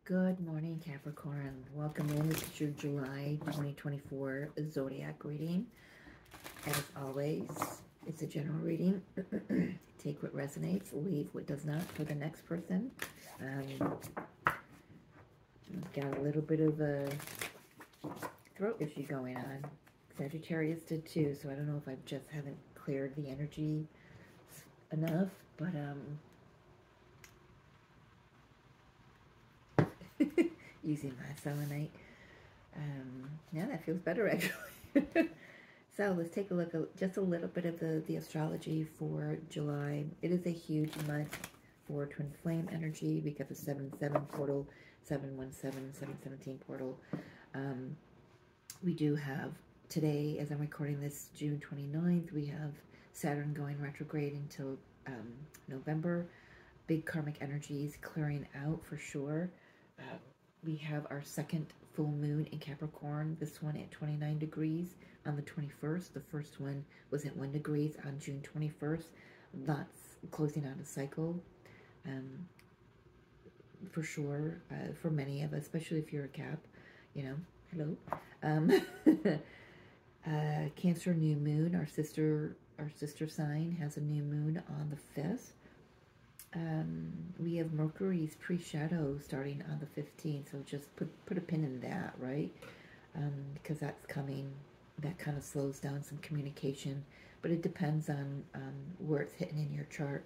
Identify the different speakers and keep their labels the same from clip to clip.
Speaker 1: Good morning, Capricorn. Welcome in. This is your July 2024 Zodiac reading. As always, it's a general reading. Take what resonates, leave what does not for the next person. Got a little bit of a throat issue going on. Sagittarius did too, so I don't know if I just haven't cleared the energy enough, but using my selenite. Yeah, that feels better actually. So let's take a look at just a little bit of the astrology for July. It is a huge month for twin flame energy. We got the 7-7 portal, 7-17, 7-17 portal. We do have today, as I'm recording this, June 29th, we have Saturn going retrograde until November. Big karmic energies clearing out for sure. We have our second full moon in Capricorn, this one at 29 degrees on the 21st. The first one was at 1 degrees on June 21st. That's closing out a cycle for sure, for many of us, especially if you're a Cap, you know, hello. Cancer new moon, our sister sign has a new moon on the 5th. We have Mercury's pre-shadow starting on the 15th, so just put a pin in that, right? Because that's coming. That kind of slows down some communication, but it depends on where it's hitting in your chart.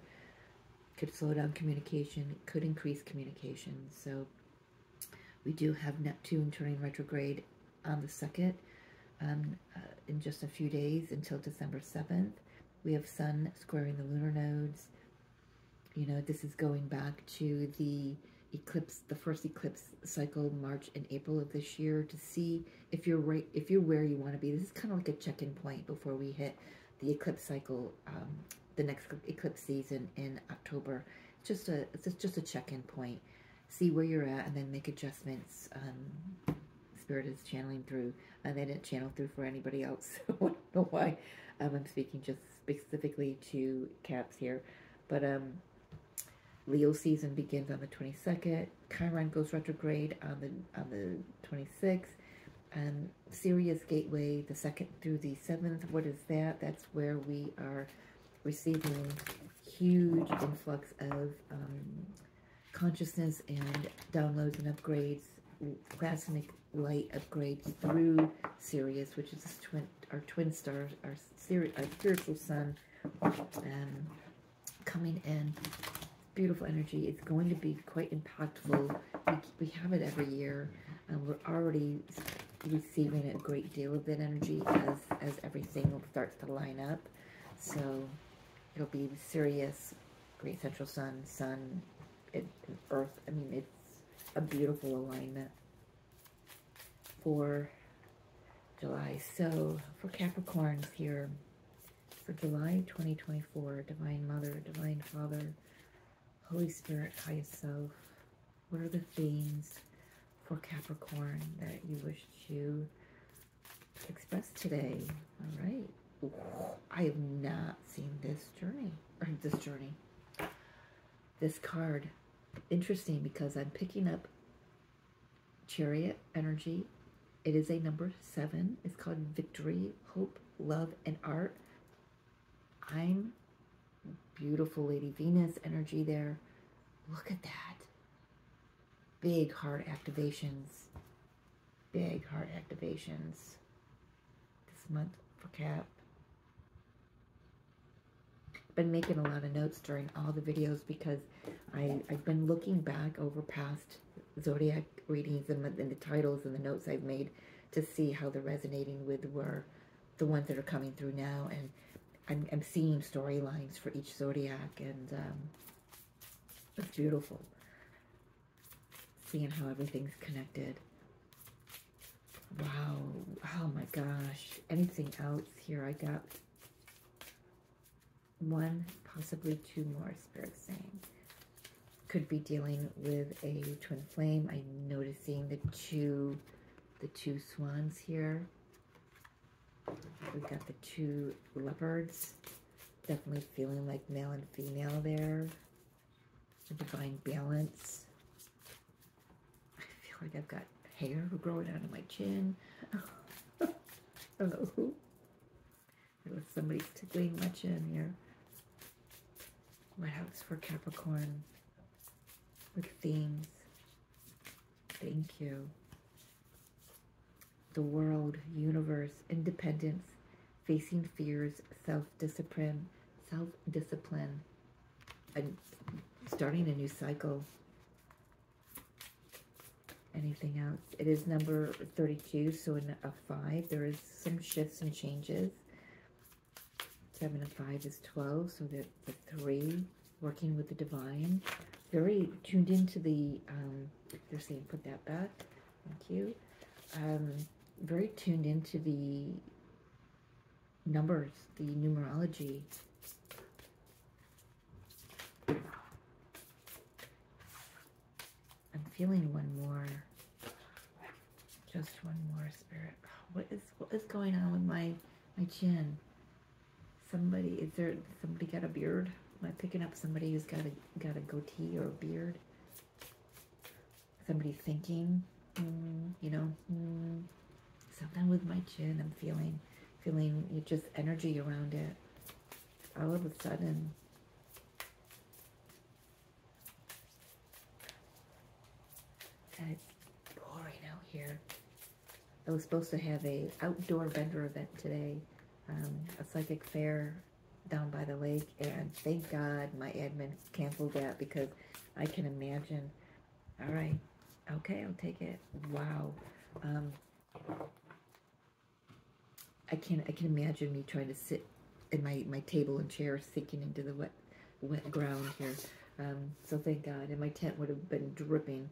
Speaker 1: Could slow down communication, could increase communication. So we do have Neptune turning retrograde on the 2nd, in just a few days until December 7th. We have Sun squaring the lunar nodes. You know, this is going back to the eclipse, the first eclipse cycle, March and April of this year, to see if you're right, if you're where you want to be. This is kind of like a check-in point before we hit the eclipse cycle, the next eclipse season in October. It's just a check-in point. See where you're at, and then make adjustments. Spirit is channeling through, and they didn't channel through for anybody else. So I don't know why I'm speaking just specifically to Caps here, but Leo season begins on the 22nd. Chiron goes retrograde on the 26th. And Sirius gateway, the 2nd through the 7th. What is that? That's where we are receiving huge influx of consciousness and downloads and upgrades, cosmic light upgrades through Sirius, which is our twin star, our spiritual sun, coming in. Beautiful energy. It's going to be quite impactful. We have it every year, and we're already receiving a great deal of that energy as everything starts to line up. So it'll be Sirius, great central sun, and Earth. I mean, it's a beautiful alignment for July. So for Capricorns here, for July 2024, Divine Mother, Divine Father, Holy Spirit, highest self, what are the themes for Capricorn that you wish to express today? All right. Ooh, I have not seen this card. Interesting, because I'm picking up Chariot energy. It is a number 7. It's called Victory, Hope, Love, and Art. I'm beautiful Lady Venus energy there. Look at that. Big heart activations. Big heart activations this month for Cap. Been making a lot of notes during all the videos because I've been looking back over past Zodiac readings and the titles and the notes I've made to see how they're resonating with the ones that are coming through now, and I'm seeing storylines for each Zodiac, and it's beautiful. Seeing how everything's connected. Wow. Oh my gosh. Anything else here? I got 1, possibly 2 more, Spirit saying. Could be dealing with a twin flame. I'm noticing the two swans here. We've got the 2 leopards. Definitely feeling like male and female there. A divine balance. like I've got hair growing out of my chin. I don't know who. Unless somebody's tickling my chin here. What else for Capricorn? With themes. Thank you. The world, universe, independence, facing fears, self-discipline, and starting a new cycle. Anything else? It is number 32, so in a 5, there is some shifts and changes. 7 and 5 is 12, so the 3, working with the divine. Very tuned into the, they're saying put that back. Thank you. Very tuned into the numbers, the numerology. I'm feeling one more. Just one more, Spirit. What is going on with my chin? Somebody got a beard? Am I picking up somebody who's got a goatee or a beard? Somebody thinking, you know, something with my chin. I'm feeling just energy around it. All of a sudden. And it's pouring out here. I was supposed to have a outdoor vendor event today, a psychic fair down by the lake, and thank God my admin canceled that, because I can imagine. All right, okay, I'll take it. Wow. I can imagine me trying to sit in my table and chair, sinking into the wet ground here. So thank God, and my tent would have been dripping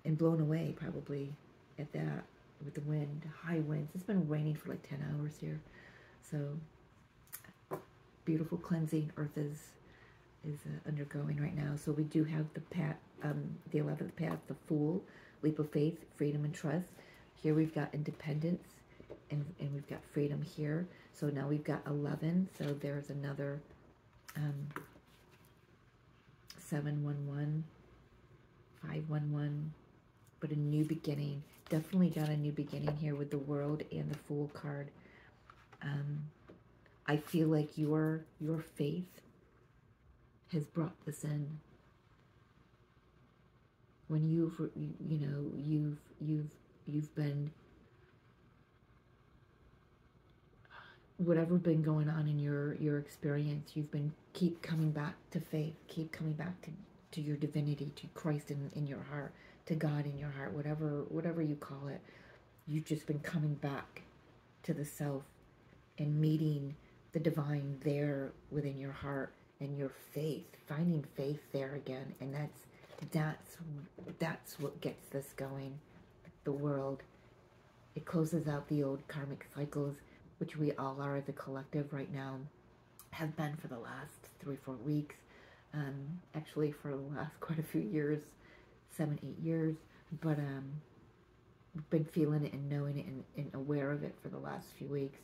Speaker 1: and blown away probably at that with the wind, high winds. It's been raining for like 10 hours here, so beautiful cleansing earth is undergoing right now. So we do have the 11th path, the Fool, leap of faith, freedom and trust. Here we've got independence, and we've got freedom here. So now we've got 11. So there's another 711, 511, but a new beginning. Definitely got a new beginning here with the World and the Fool card. I feel like your faith has brought this in. When you've been, whatever been going on in your experience, you've been keep coming back to faith, keep coming back to your divinity, to Christ in your heart, to God in your heart, whatever you call it. You've just been coming back to the self and meeting the divine there within your heart, and your faith, finding faith there again. And that's what gets this going. The World, it closes out the old karmic cycles, which we all are as a collective right now, have been for the last 3-4 weeks. Actually for the last quite a few years, 7-8 years, but we've been feeling it and knowing it and aware of it for the last few weeks.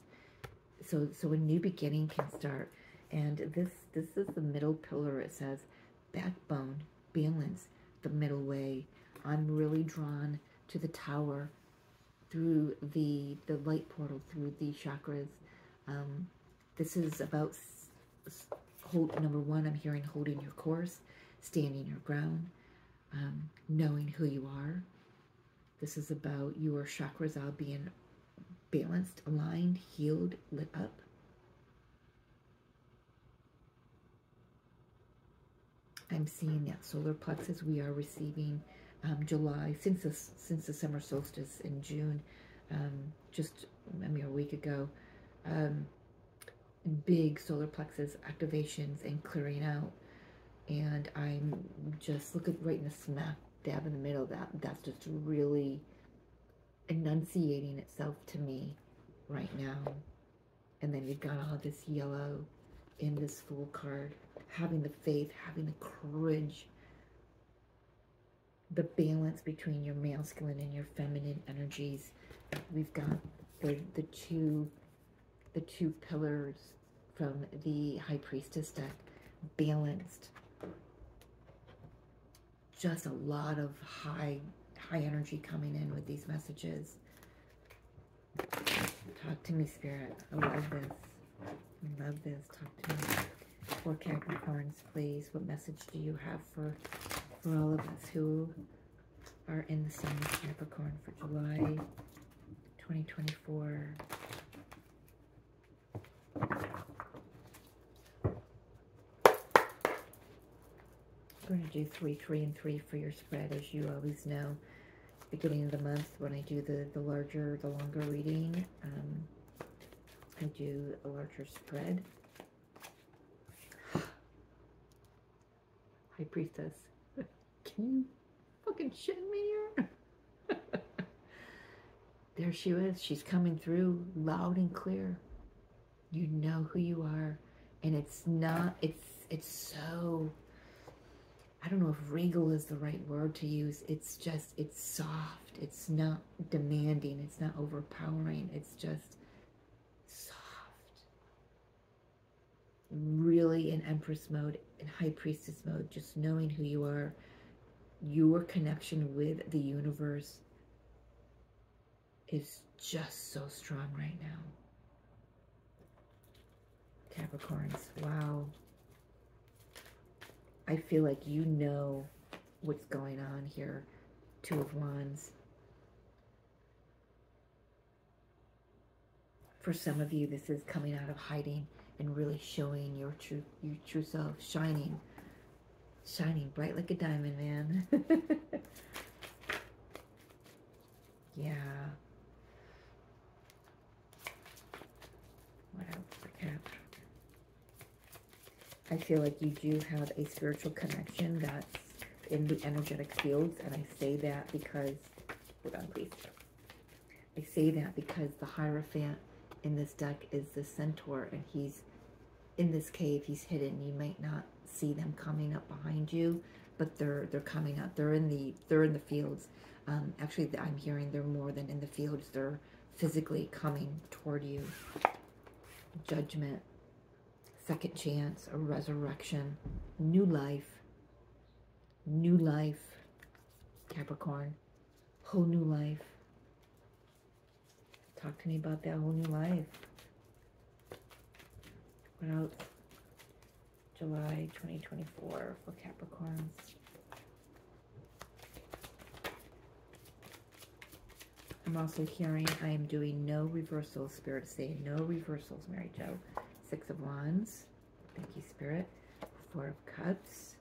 Speaker 1: So a new beginning can start. And this is the middle pillar. It says backbone, balance, the middle way. I'm really drawn to the tower through the light portal, through the chakras. This is about number 1, I'm hearing holding your course, standing your ground, knowing who you are. This is about your chakras all being balanced, aligned, healed, lit up. I'm seeing that solar plexus. We are receiving July, since the summer solstice in June, just a mere week ago, big solar plexus activations and clearing out. And I'm just looking right in the smack dab in the middle of that. That's just really enunciating itself to me right now. And then you've got all this yellow in this Fool card, having the faith, having the courage, the balance between your masculine and your feminine energies. We've got the two pillars from the High Priestess deck, balanced. Just a lot of high high energy coming in with these messages. Talk to me, Spirit. I love this. I love this. Talk to me. For Capricorns, please. What message do you have for all of us who are in the sign of Capricorn for July 2024? I'm going to do 3, 3, and 3 for your spread, as you always know. Beginning of the month, when I do the longer reading, I do a larger spread. High Priestess, can you fucking shit me here? There she is. She's coming through loud and clear. You know who you are, and it's not. It's so. I don't know if regal is the right word to use. It's just, it's soft. It's not demanding. It's not overpowering. It's just soft. Really in Empress mode, in High Priestess mode, just knowing who you are, your connection with the universe is just so strong right now. Capricorns, wow. I feel like you know what's going on here. 2 of Wands. For some of you, this is coming out of hiding and really showing your true self, shining bright like a diamond, man. Yeah. What else for Cap? I feel like you do have a spiritual connection that's in the energetic fields, and I say that because, hold on please, I say that because the Hierophant in this deck is the Centaur, and he's in this cave, he's hidden. You might not see them coming up behind you, but they're coming up. They're in the fields. Actually, I'm hearing they're more than in the fields. They're physically coming toward you. Judgment. Second chance, a resurrection, new life, Capricorn, whole new life. Talk to me about that whole new life. What else? July 2024 for Capricorns. I'm also hearing I am doing no reversals. Spirit saying no reversals, Mary Jo. 6 of Wands. Thank you, Spirit. 4 of Cups.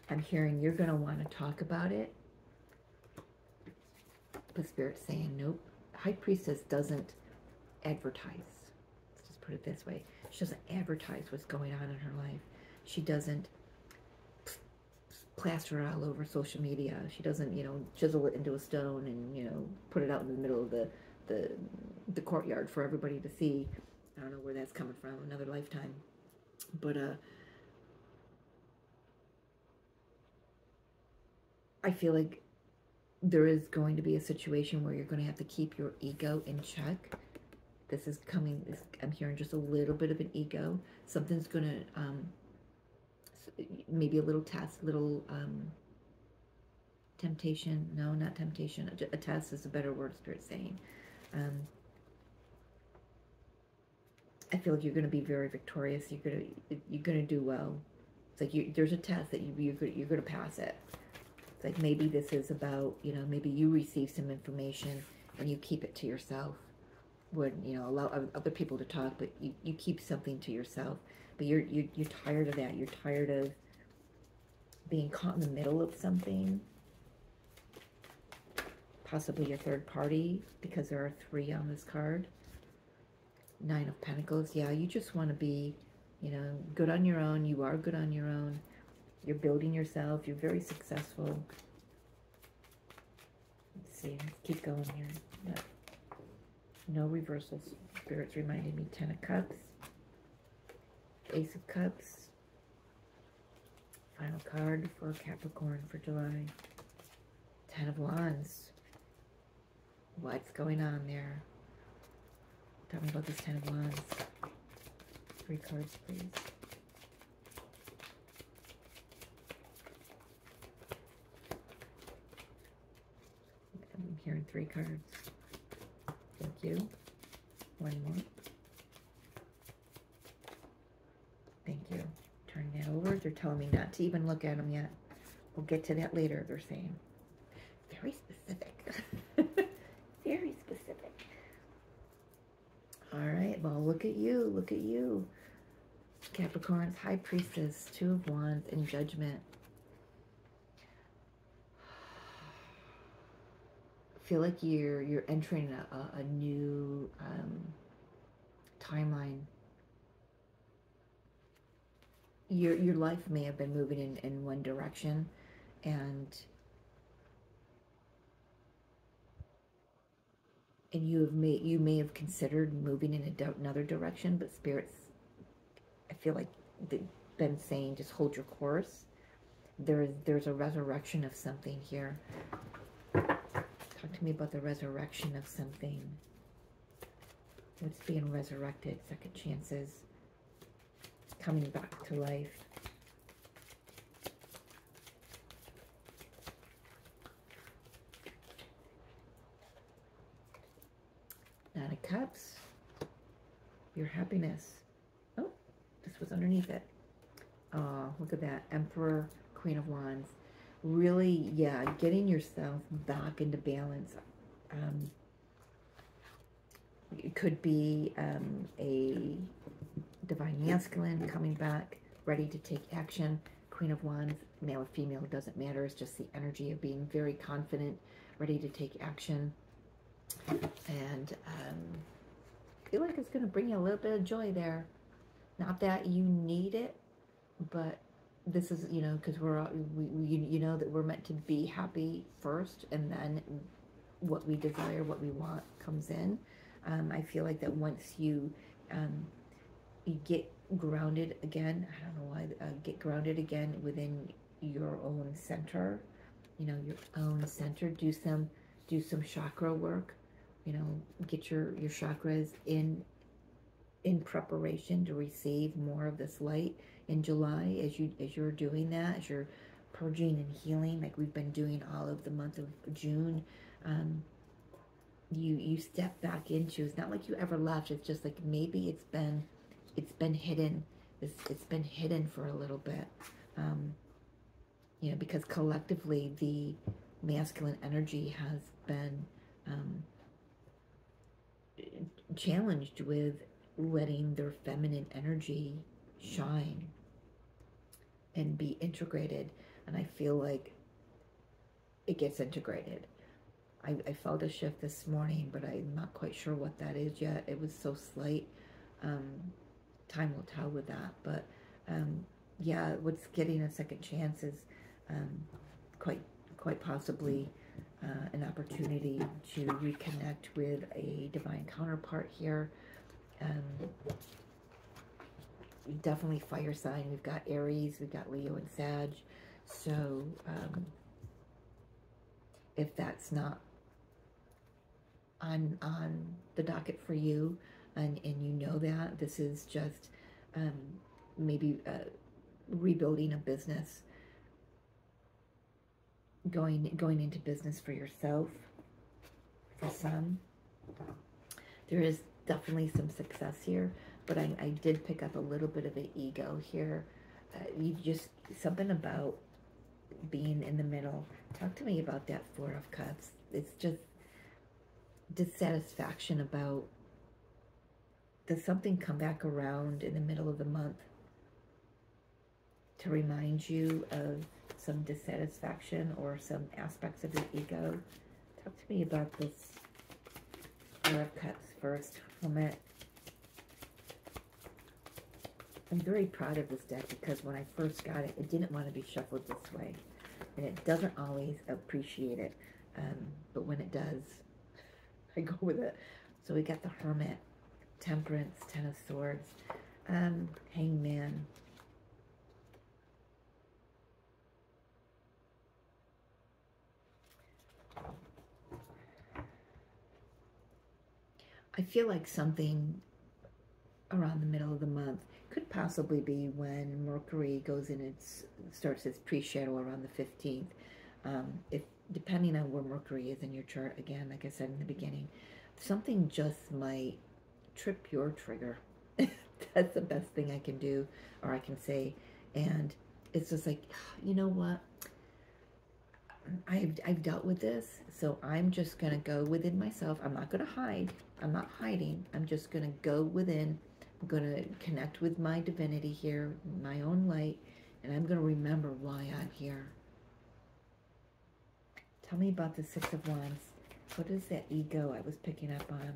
Speaker 1: I'm hearing you're going to want to talk about it. But Spirit's saying nope. High Priestess doesn't advertise. Let's just put it this way. She doesn't advertise what's going on in her life. She doesn't plaster it all over social media. She doesn't, you know, chisel it into a stone and, you know, put it out in the middle of the courtyard for everybody to see. I don't know where that's coming from, another lifetime. But I feel like there is going to be a situation where you're going to have to keep your ego in check. This is coming, I'm hearing just a little bit of an ego. Something's going to maybe a little test, little temptation. No, not temptation. A test is a better word, Spirit's saying. I feel like you're going to be very victorious. You're going to do well. It's like there's a test that you're going to pass it. It's like maybe this is about, you know, maybe you receive some information and you keep it to yourself. Would, you know, allow other people to talk, but you keep something to yourself. But you're tired of that. You're tired of being caught in the middle of something. Possibly a third party, because there are 3 on this card. 9 of Pentacles. Yeah, you just want to be, you know, good on your own. You are good on your own. You're building yourself. You're very successful. Let's see. Let's keep going here. No reversals. Spirit's reminded me. 10 of Cups. Ace of Cups. Final card for Capricorn for July. 10 of Wands. What's going on there? Tell me about this 10 of Wands. 3 cards, please. 3 cards. Thank you. 1 more. Thank you. Turning that over. They're telling me not to even look at them yet. We'll get to that later, they're saying. Very specific. Very specific. All right, well, look at you. Look at you. Capricorns, High Priestess, 2 of Wands, and Judgment. I feel like you're entering a new timeline. Your life may have been moving in one direction, and you may have considered moving in another direction, but spirits, I feel like they've been saying just hold your course. There's a resurrection of something here. Talk to me about the resurrection of something. What's being resurrected? Second chances. Coming back to life. Nine of Cups. Your happiness. Oh, this was underneath it. Oh, look at that. Emperor, Queen of Wands. Really, yeah, getting yourself back into balance. It could be a divine masculine coming back, ready to take action. Queen of Wands, male or female, doesn't matter. It's just the energy of being very confident, ready to take action. And I feel like it's going to bring you a little bit of joy there. Not that you need it, but this is, you know, because you know that we're meant to be happy first, and then what we desire, what we want comes in. I feel like that once you get grounded again, I don't know why, get grounded again within your own center, you know, your own center, do some chakra work, you know, get your chakras in preparation to receive more of this light in July. As you're doing that, as you're purging and healing, like we've been doing all of the month of June, you step back into, it's not like you ever left, it's just like maybe it's been hidden, it's been hidden for a little bit, you know, because collectively the masculine energy has been challenged with letting their feminine energy shine and be integrated, and I feel like it gets integrated. I felt a shift this morning, but I'm not quite sure what that is yet. It was so slight. Time will tell with that. But yeah, what's getting a second chance is quite possibly an opportunity to reconnect with a divine counterpart here. Definitely fire sign. We've got Aries, we've got Leo and Sag. So if that's not on the docket for you, and you know that this is just maybe rebuilding a business, going into business for yourself, for some, there is definitely some success here, but I did pick up a little bit of an ego here. You just, something about being in the middle. Talk to me about that Four of Cups. It's just dissatisfaction about, does something come back around in the middle of the month to remind you of some dissatisfaction or some aspects of your ego? Talk to me about this Four of Cups first. I'm very proud of this deck because when I first got it, it didn't want to be shuffled this way, and it doesn't always appreciate it, but when it does, I go with it. So we got the Hermit, Temperance, Ten of Swords, Hangman. I feel like something around the middle of the month could possibly be when Mercury goes in, starts its pre-shadow around the 15th. If depending on where Mercury is in your chart, again, like I said in the beginning, something just might trip your trigger. That's the best thing I can do, or I can say. And it's just like, you know what? I've dealt with this, so I'm just going to go within myself. I'm not going to hide. I'm not hiding. I'm just going to go within. I'm going to connect with my divinity here, my own light, and I'm going to remember why I'm here. Tell me about the Six of Wands. What is that ego I was picking up on?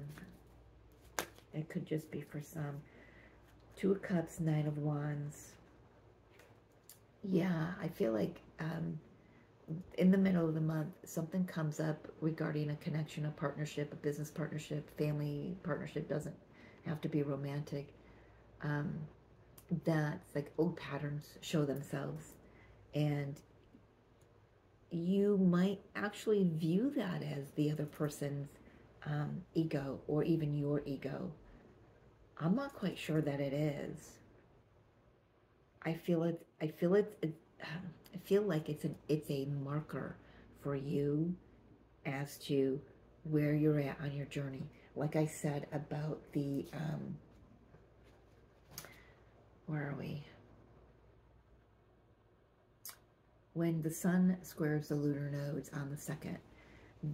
Speaker 1: It could just be for some. Two of Cups, Nine of Wands. Yeah, I feel like in the middle of the month, something comes up regarding a connection, a partnership, a business partnership, family partnership. Doesn't have to be romantic. That's like old patterns show themselves. And you might actually view that as the other person's ego, or even your ego. I'm not quite sure that it is. I feel like it's a marker for you as to where you're at on your journey. Like I said about the where are we? When the sun squares the lunar nodes on the 2nd,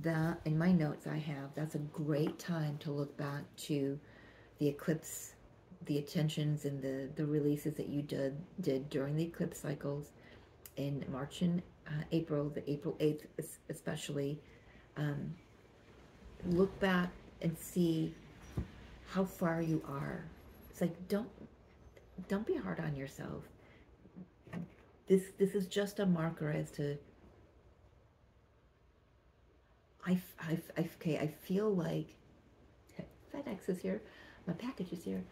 Speaker 1: that, in my notes I have, that's a great time to look back to the eclipse, the attentions and the releases that you did during the eclipse cycles in March and April, the April 8th especially. Look back and see how far you are. It's like, don't be hard on yourself. This is just a marker as to, okay, I feel like FedEx is here, my package is here.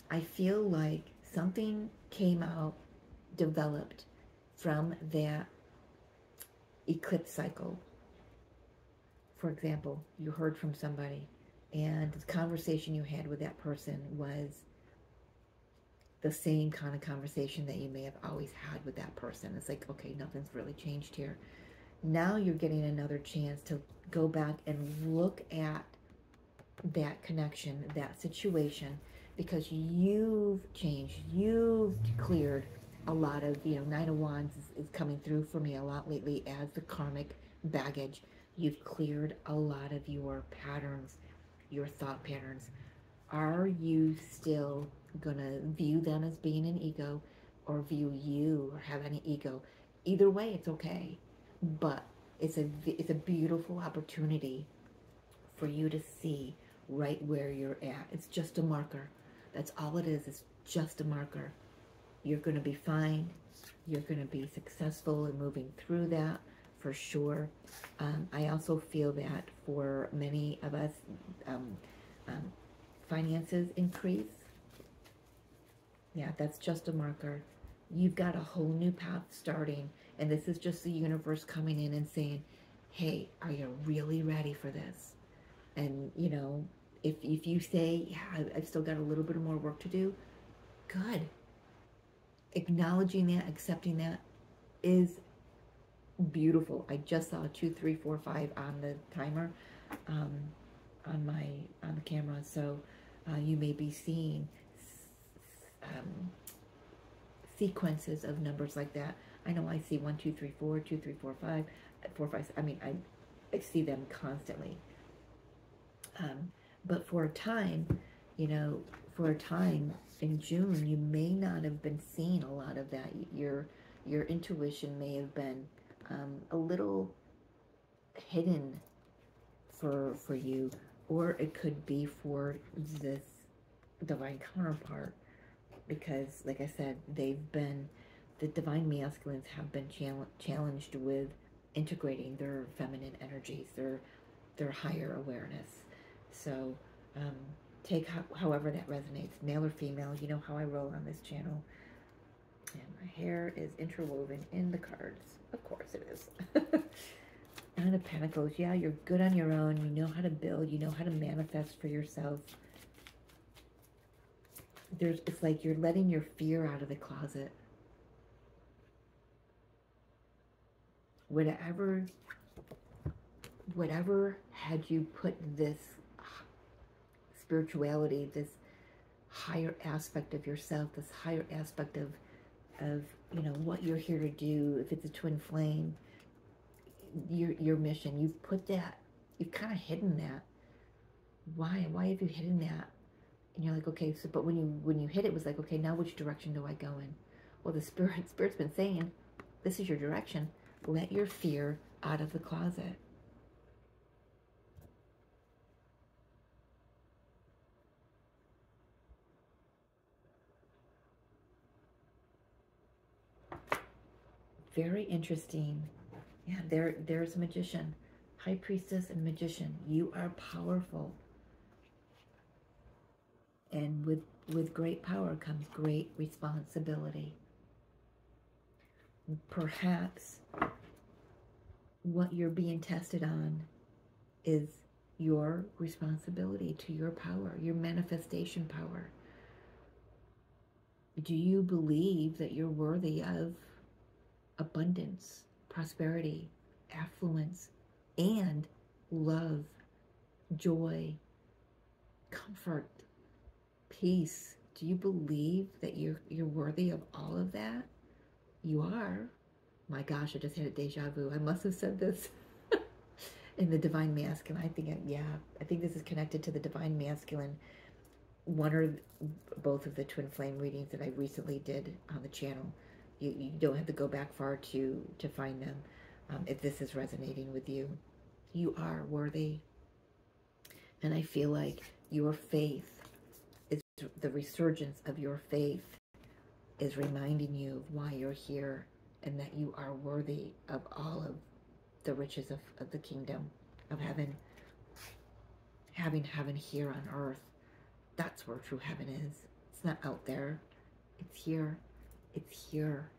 Speaker 1: I feel like something came out, developed from that eclipse cycle. For example, you heard from somebody, and the conversation you had with that person was the same kind of conversation that you may have always had with that person. It's like, okay, nothing's really changed here. Now you're getting another chance to go back and look at that connection, that situation, because you've changed, you've cleared a lot of, Nine of Wands is coming through for me a lot lately as the karmic baggage. You've cleared a lot of your patterns, your thought patterns. Are you still gonna view them as being an ego, or view you or have any ego? Either way, it's okay, but it's a beautiful opportunity for you to see right where you're at. It's just a marker. That's all it is. It's just a marker. You're going to be fine. You're going to be successful in moving through that for sure. I also feel that for many of us, finances increase. Yeah, that's just a marker. You've got a whole new path starting, and this is just the universe coming in and saying, hey, are you really ready for this? And, if you say, yeah, I've still got a little bit more work to do, good. Acknowledging that, accepting that is beautiful. I just saw 2, 3, 4, 5 on the timer, on the camera. So you may be seeing sequences of numbers like that. I know I see 1, 2, 3, 4, 2, 3, 4, 5, 4, 5. I mean, I see them constantly. But for a time, in June, you may not have been seeing a lot of that. Your intuition may have been a little hidden for you, or it could be for this divine counterpart, because, like I said, the divine masculines have been challenged with integrating their feminine energies, their higher awareness. So take however that resonates, male or female. You know how I roll on this channel. And my hair is interwoven in the cards. Of course it is. Nine of Pentacles. Yeah, you're good on your own. You know how to build. You know how to manifest for yourself. It's like you're letting your fear out of the closet. Whatever whatever had you put this spirituality, this higher aspect of yourself, this higher aspect of you know, what you're here to do, if it's a twin flame, your mission, you've put that, you've kind of hidden that. Why have you hidden that? And you're like, okay, so but when you hit it, was like, okay, now which direction do I go in? Well, the spirit's been saying, this is your direction. Let your fear out of the closet. Very interesting. Yeah, there's a magician. High priestess and magician. You are powerful. And with great power comes great responsibility. Perhaps what you're being tested on is your responsibility to your power, your manifestation power. Do you believe that you're worthy of abundance, prosperity, affluence, and love, joy, comfort, peace? Do you believe that you're worthy of all of that? You are. My gosh, I just had a deja vu. I must have said this in the Divine Masculine. I think this is connected to the Divine Masculine. One or both of the twin flame readings that I recently did on the channel. You don't have to go back far to find them if this is resonating with you. You are worthy. And I feel like your faith is, the resurgence of your faith is reminding you of why you're here, and that you are worthy of all of the riches of the kingdom of heaven. Having heaven here on earth. That's where true heaven is. It's not out there. It's here. It's here.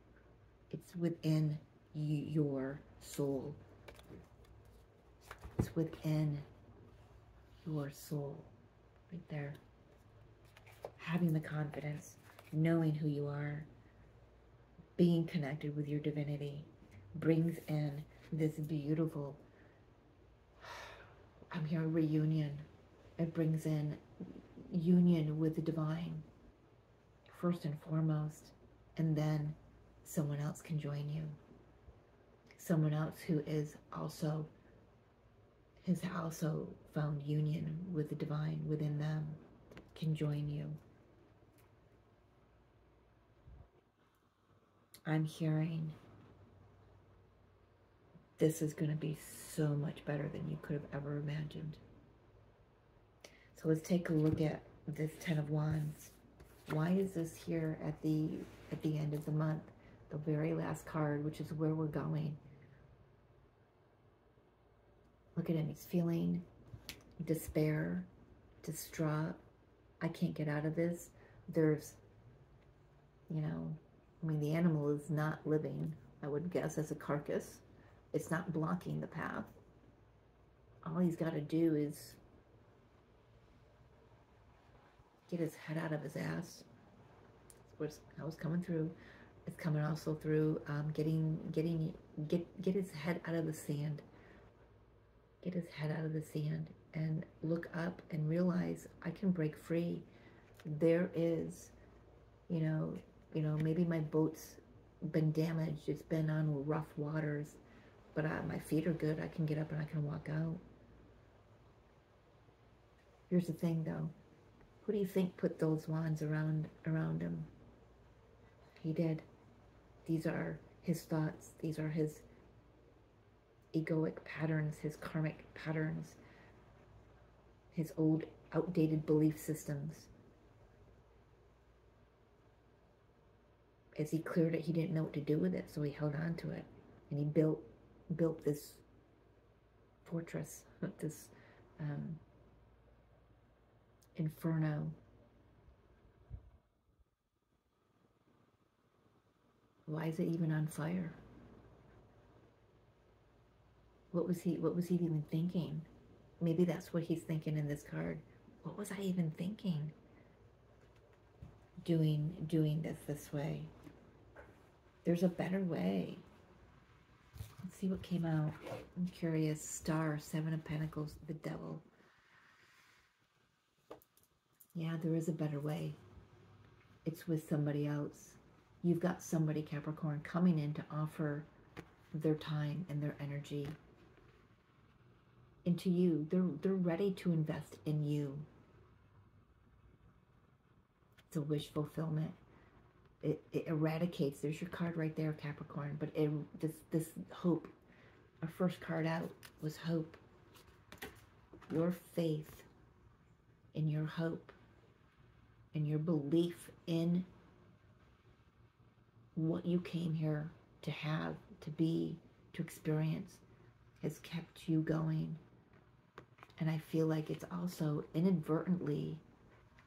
Speaker 1: It's within your soul. It's within your soul. Right there. Having the confidence, knowing who you are, being connected with your divinity brings in this beautiful, I'm hearing reunion. It brings in union with the divine, first and foremost, and then someone else can join you. Someone else who has also found union with the divine within them can join you. I'm hearing this is going to be so much better than you could have ever imagined. So let's take a look at this Ten of Wands. Why is this here at the end of the month? The very last card, which is where we're going. Look at him. He's feeling despair, distraught. I can't get out of this. There's, you know, I mean, the animal is not living, I would guess, as a carcass. It's not blocking the path. All he's got to do is get his head out of his ass. That's how it's coming through. It's coming also through get his head out of the sand. Get his head out of the sand and look up and realize I can break free. There is, you know, maybe my boat's been damaged. It's been on rough waters, but my feet are good. I can get up and I can walk out. Here's the thing, though. Who do you think put those wands around him? He did. These are his thoughts. These are his egoic patterns, his karmic patterns, his old, outdated belief systems. As he cleared it, he didn't know what to do with it, so he held on to it. And he built this fortress, this inferno. Why is it even on fire? What was he even thinking? Maybe that's what he's thinking in this card. What was I even thinking? Doing this way. There's a better way. Let's see what came out. I'm curious. Star, Seven of Pentacles, the Devil. Yeah, there is a better way. It's with somebody else. You've got somebody, Capricorn, coming in to offer their time and their energy into you. They're ready to invest in you. It's a wish fulfillment. It eradicates. There's your card right there, Capricorn. But this hope. Our first card out was hope. Your faith and your hope and your belief in what you came here to have, to be, to experience has kept you going. And I feel like it's also inadvertently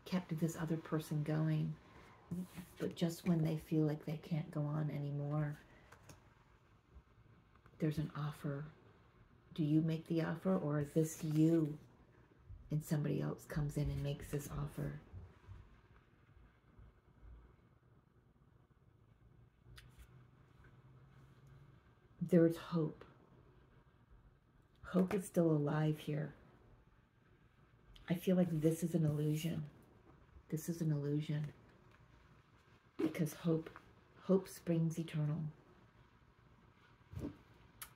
Speaker 1: kept this other person going. But just when they feel like they can't go on anymore, there's an offer. Do you make the offer, or is this you and somebody else comes in and makes this offer? There's hope. Hope is still alive here. I feel like this is an illusion. This is an illusion. Because hope springs eternal.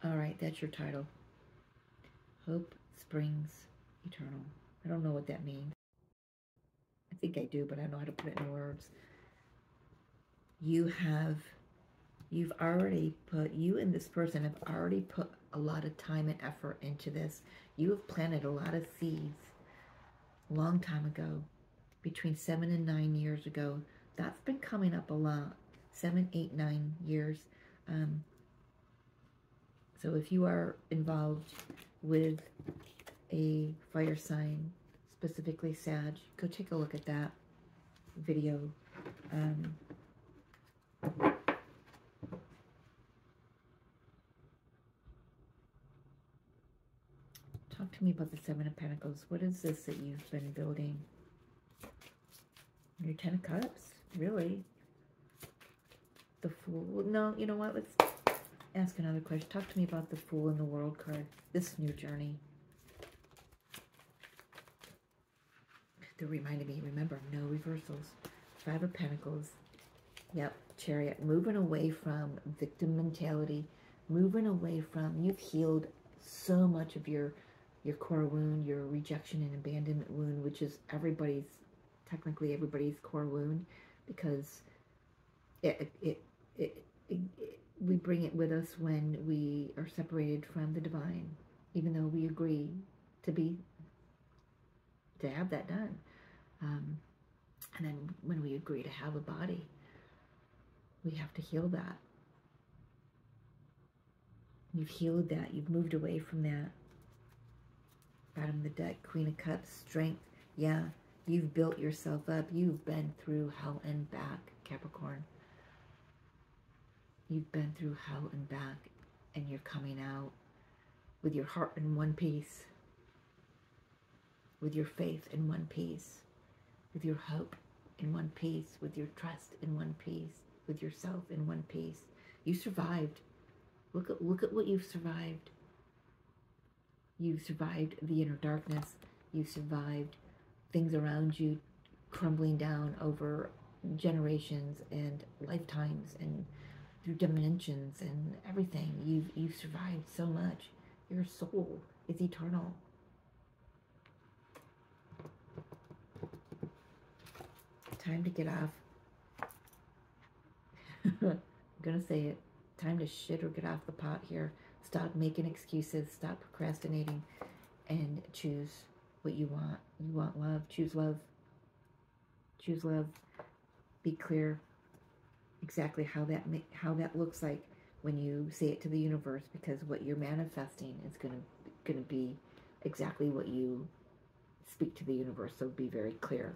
Speaker 1: All right, that's your title. Hope springs eternal. I don't know what that means. I think I do, but I don't know how to put it in words. You and this person have already put a lot of time and effort into this. You have planted a lot of seeds a long time ago, between 7 and 9 years ago. That's been coming up a lot. 7, 8, 9 years. So if you are involved with a fire sign, specifically Sag, go take a look at that video. Talk to me about the Seven of Pentacles. What is this that you've been building? Your 10 of Cups? Really? The Fool? No, you know what? Let's ask another question. Talk to me about the Fool and the World card. This new journey. They're reminding me, remember, no reversals. 5 of Pentacles. Yep, Chariot. Moving away from victim mentality. Moving away from, you've healed so much of your core wound, your rejection and abandonment wound, which is technically everybody's core wound, because we bring it with us when we are separated from the divine, even though we agree to have that done. And then when we agree to have a body, we have to heal that. You've healed that. You've moved away from that. Bottom of the deck, Queen of Cups, strength. Yeah, you've built yourself up. You've been through hell and back, Capricorn. You've been through hell and back, and you're coming out with your heart in one piece, with your faith in one piece, with your hope in one piece, with your trust in one piece, with yourself in one piece. You survived. Look at what you've survived. You've survived the inner darkness. You've survived things around you crumbling down over generations and lifetimes and through dimensions and everything. You've survived so much. Your soul is eternal. Time to get off. I'm gonna say it. Time to shit or get off the pot here. Stop making excuses. Stop procrastinating, and choose what you want. You want love. Choose love. Choose love. Be clear exactly how that looks like when you say it to the universe, because what you're manifesting is gonna be exactly what you speak to the universe. So be very clear,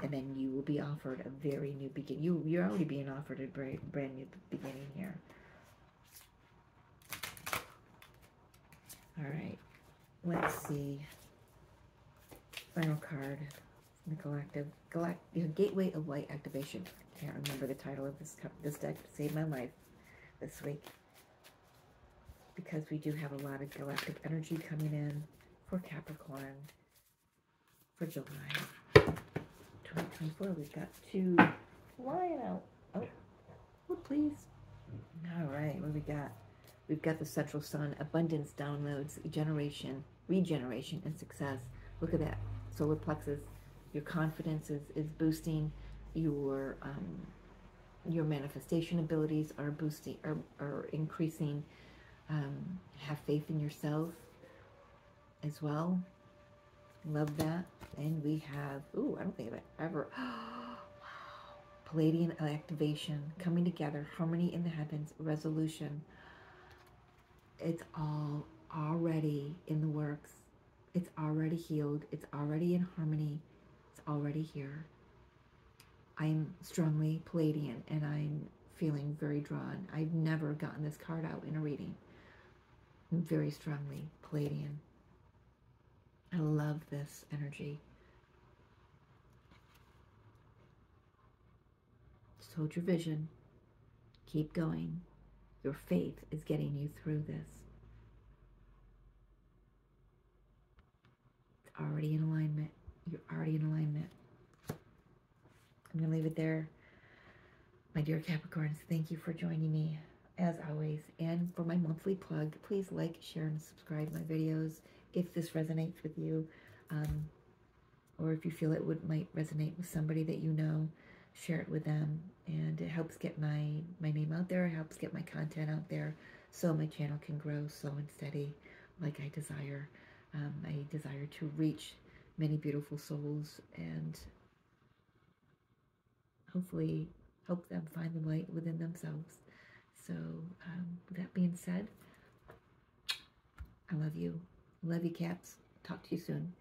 Speaker 1: and then you will be offered a very new beginning. You're already being offered a brand new beginning here. All right, let's see. Final card, the Gateway of Light activation. I can't remember the title of this deck. Saved my life this week. because we do have a lot of galactic energy coming in for Capricorn for July 2024. We've got 2 flying out. Oh, please. All right, what do we got? We've got the central sun, abundance, downloads, regeneration, and success. Look at that. Solar plexus. Your confidence is boosting. Your manifestation abilities are boosting, are increasing. Have faith in yourself as well. Love that. And we have, I don't think I've ever, wow, Palladian activation, coming together, harmony in the heavens, resolution. It's all already in the works. It's already healed. It's already in harmony. It's already here. I'm strongly Palladian, and I'm feeling very drawn. I've never gotten this card out in a reading. I'm very strongly Palladian. I love this energy. Just hold your vision. Keep going. Your faith is getting you through this. It's already in alignment. You're already in alignment. I'm going to leave it there. My dear Capricorns, thank you for joining me, as always. And for my monthly plug, please like, share, and subscribe my videos if this resonates with you. Or if you feel it might resonate with somebody that you know, share it with them. And it helps get my name out there. It helps get my content out there so my channel can grow slow and steady like I desire. I desire to reach many beautiful souls and hopefully help them find the light within themselves. So with that being said, I love you. Love you, Caps. Talk to you soon.